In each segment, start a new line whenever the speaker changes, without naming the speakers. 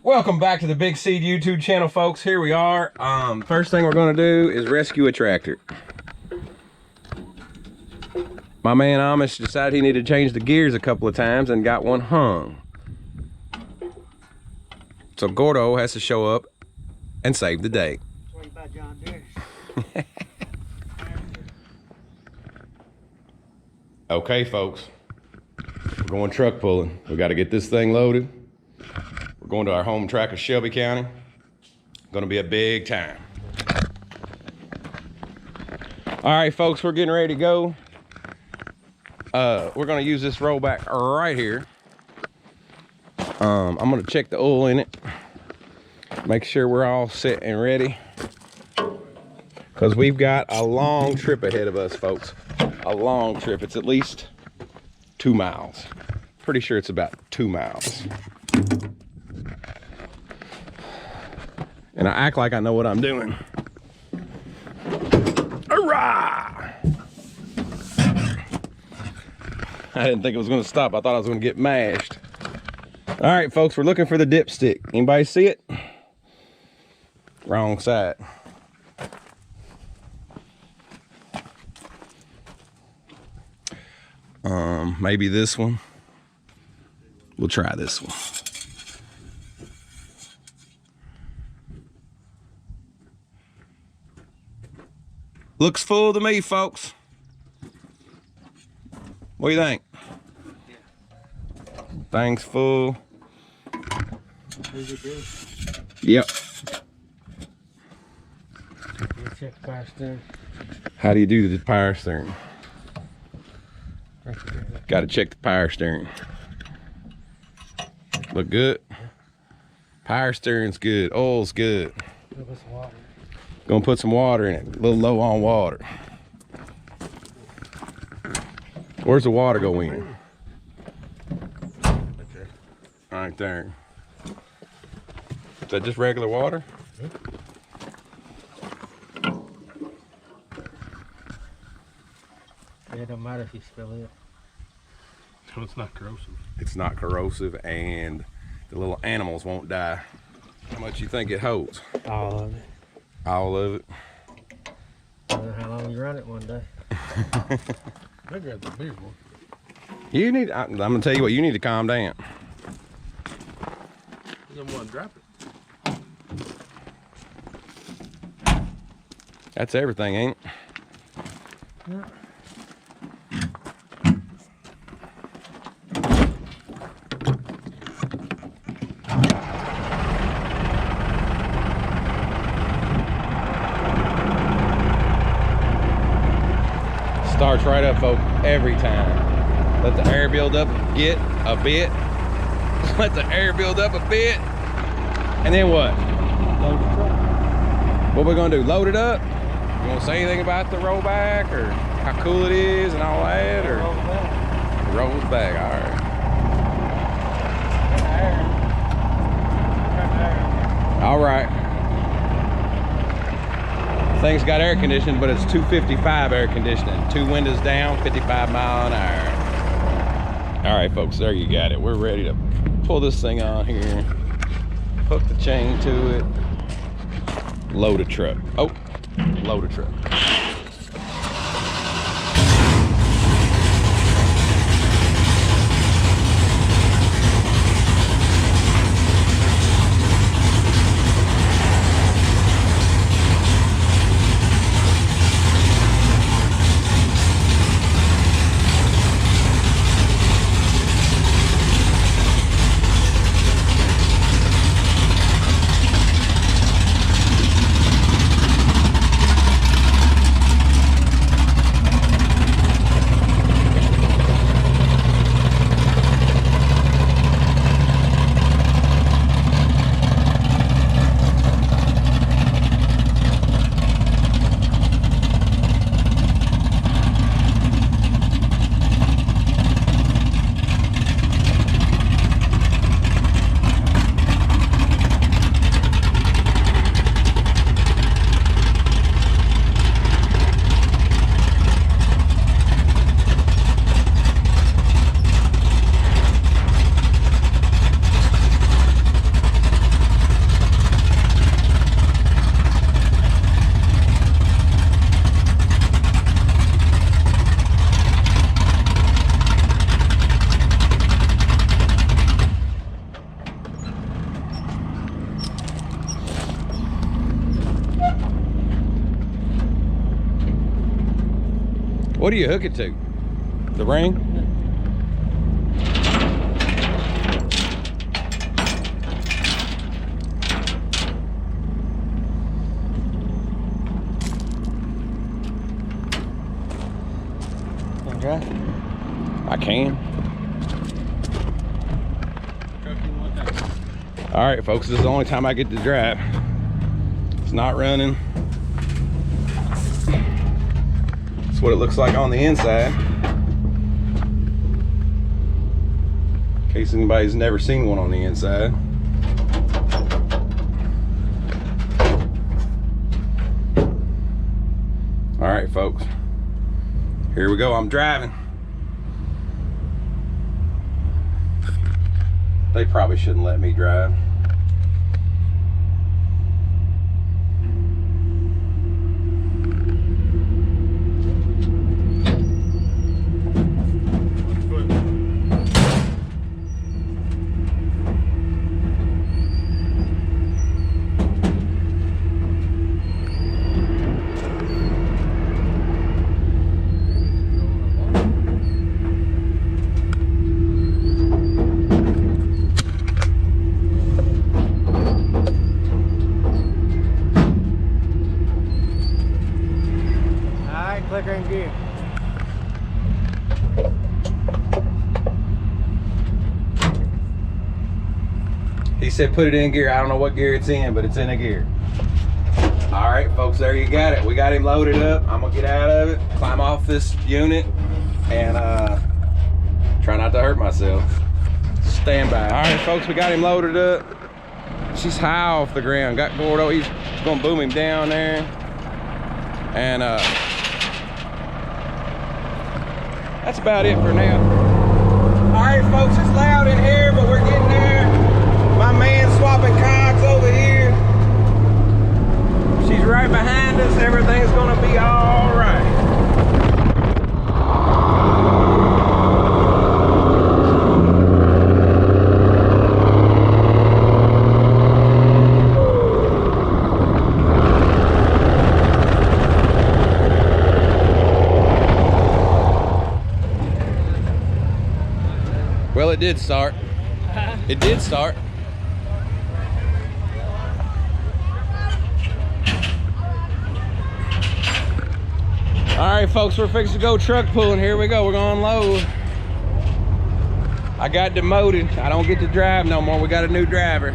Welcome back to the Big Seed YouTube channel, folks. Here we are. First thing we're going to do is rescue a tractor. My man Amish decided he needed to change the gears a couple of times and got one hung. So Gordo has to show up and save the day.
That's why you buy John Deere.
Okay, folks. We're going truck pulling. We got to get this thing loaded. We're going to our home track of Shelby County. Gonna be a big time. All right, folks, we're getting ready to go. We're gonna use this rollback right here. I'm gonna check the oil in it. Make sure we're all set and ready. Because we've got a long trip ahead of us, folks. A long trip. It's at least 2 miles. Pretty sure it's about 2 miles. And I act like I know what I'm doing. Hurrah! I didn't think it was gonna stop. I thought I was gonna get mashed. All right, folks, we're looking for the dipstick. Anybody see it? Wrong side. Maybe this one. We'll try this one. Looks full to me, folks. What do you think? Thing's full. Yep.
Check the power steering.
How do you do the power steering? Got to check the power steering. Look good. Power steering's good. Oil's good. Gonna put some water in it. A little low on water. Where's the water go in? Right there. Is that just regular water?
It don't matter if you spill it.
So it's not corrosive.
It's not corrosive, and the little animals won't die. How much you think it holds?
All of it.
All of it.
I don't know how long you run it one day.
I got the big one.
You need. I'm gonna tell you what. You need to calm down.
I don't want to drop it.
That's everything, ain't it?
Yeah.
Starts right up, folks, every time. Let the air build up a bit. Let the air build up a bit. And then what?
Load the truck.
What we gonna do? Load it up? You wanna say anything about the rollback or how cool it is and all that? Or
Roll back.
it rolls back, all right. All right. Thing's got air conditioning, but it's 255 air conditioning. 2 windows down, 55 mile an hour. All right, folks, there you got it. We're ready to pull this thing on here, hook the chain to it, load a truck. Oh, load a truck. What do you hook it to? The ring?
Okay.
I can. All right, folks, this is the only time I get to drive. It's not running. That's what it looks like on the inside. In case anybody's never seen one on the inside. All right, folks. Here we go, I'm driving. They probably shouldn't let me drive.
Clicker and gear.
He said put it in gear. I don't know what gear it's in, but it's in a gear. All right, folks, there you got it. We got him loaded up. I'm gonna get out of it, climb off this unit, and try not to hurt myself. Stand by. All right, folks, we got him loaded up. She's high off the ground. Got Gordo. He's gonna boom him down there, and that's about it for now. All right, folks, it's loud in here, but we're getting there. My man swapping cogs over here. She's right behind us. Everything's gonna be all right. Well, it did start. It did start. All right, folks, we're fixing to go truck pulling. Here we go. We're going to unload. I got demoted. I don't get to drive no more. We got a new driver.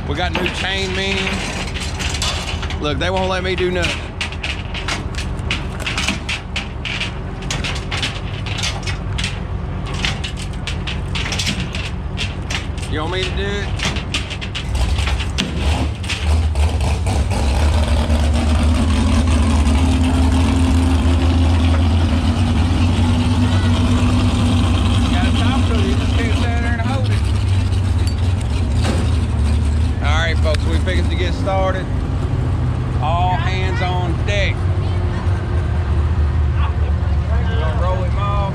We got new chain means. Look, they won't let me do nothing. You want me to do it? Gotta talk to it, you just can't stand there and hold it. Alright, folks, we fixing to get started. All hands on deck. We're gonna roll him off.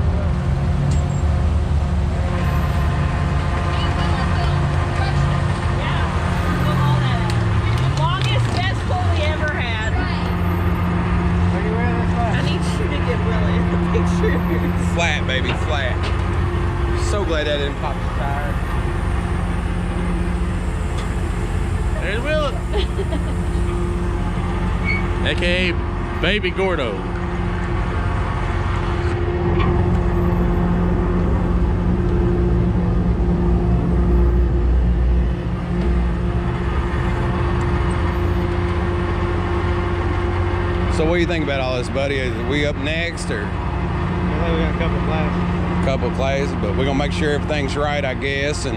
Flat, baby, flat. So glad that didn't pop the tire.
There's Will. AKA Baby Gordo.
So what do you think about all this, buddy? Is we up next or?
We got a couple of classes.
Couple of classes, but we're gonna make sure everything's right, I guess, and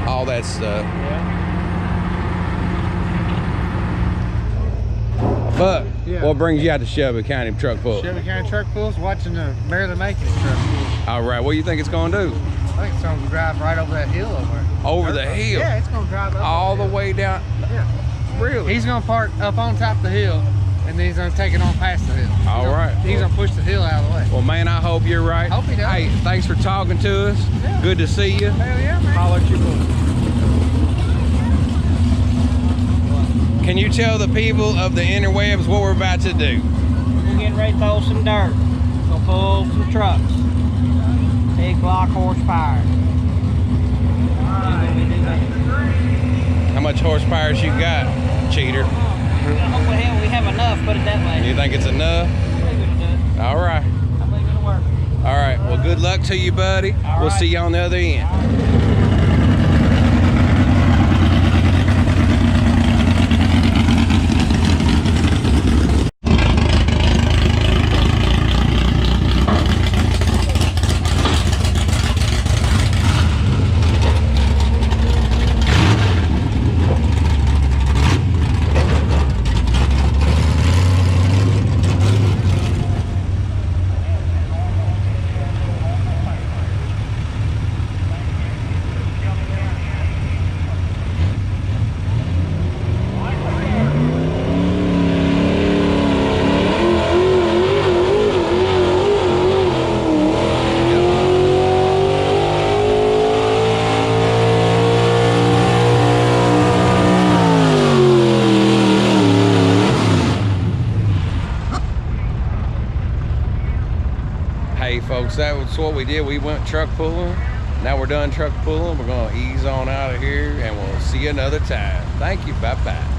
all that stuff.
Yeah.
But
Yeah.
what brings you out to Shelby County truck pull?
Shelby County truck pulls, watching the barely making it truck pull.
All right, what do you think it's gonna do?
I think it's gonna drive right over that hill over there.
Over the hill?
Yeah, it's gonna drive up
All the
hill.
way down?
Yeah.
Really?
He's gonna park up on top of the hill, and then he's gonna take it on past the hill.
All right.
He's gonna push the hill out of the way.
Well, man, I hope you're right.
Hope he does.
Hey, thanks for talking to us.
Yeah.
Good to see you.
Hell yeah, man.
Holler at you. Can you tell the people of the interwebs what we're about to do?
We're getting ready to throw some dirt. We'll pull some trucks. Big block horsepower.
How much horsepower you got, cheater?
I hope we have enough, put it that way.
You think it's enough?
I believe it'll do it.
All right.
I believe it'll work.
All right. Well, good luck to you, buddy. We'll see you on the other end. Hey folks, that was what we did. We went truck pulling. Now we're done truck pulling. We're gonna ease on out of here and we'll see you another time. Thank you, bye-bye.